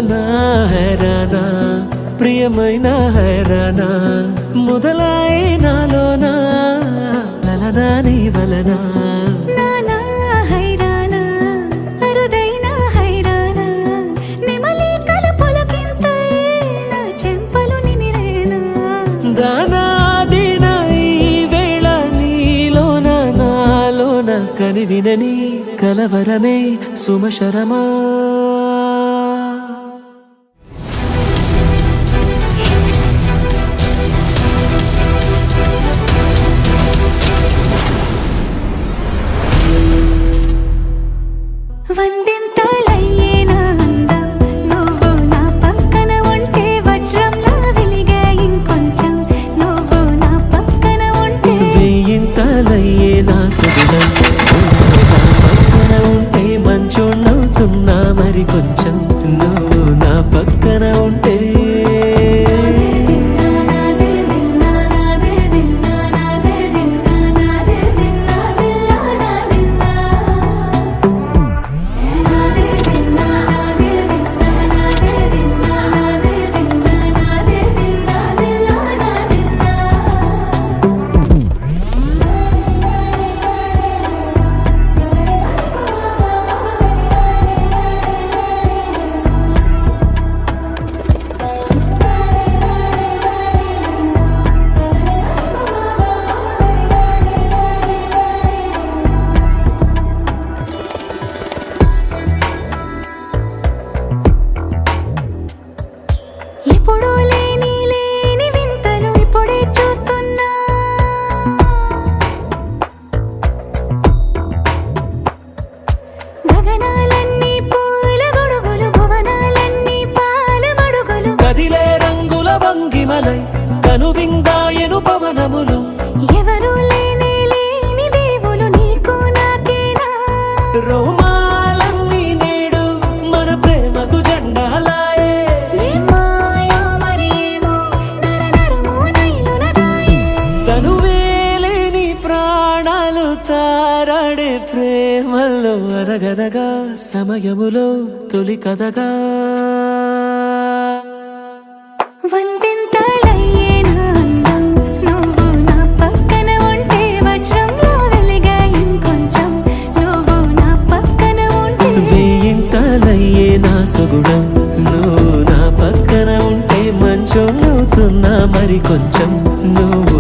నా హైరానా ప్రియమైన హైరానా మొదలై నాలోనా లలనా నీ వలనా కని వినని కలవరమే సుమశరమా మంచోళ్ళవుతున్నా మరి కొంచెం నువ్వు నా పక్కన ఉంటే కనువిందాయను పవనములు ఎవరు లేని దేవులు నీకు నాకేనా రోమాలన్నీ నేడు మన ప్రేమకు జెండాలాయే తనువేలేని ప్రాణాలు తారాడే ప్రేమల్లో అరగదగా సమయములో తొలి కథగా సొగుడం నువ్వు నా పక్కన ఉంటే మంచోళ్ళవుతున్నా మరి కొంచెం నువ్వు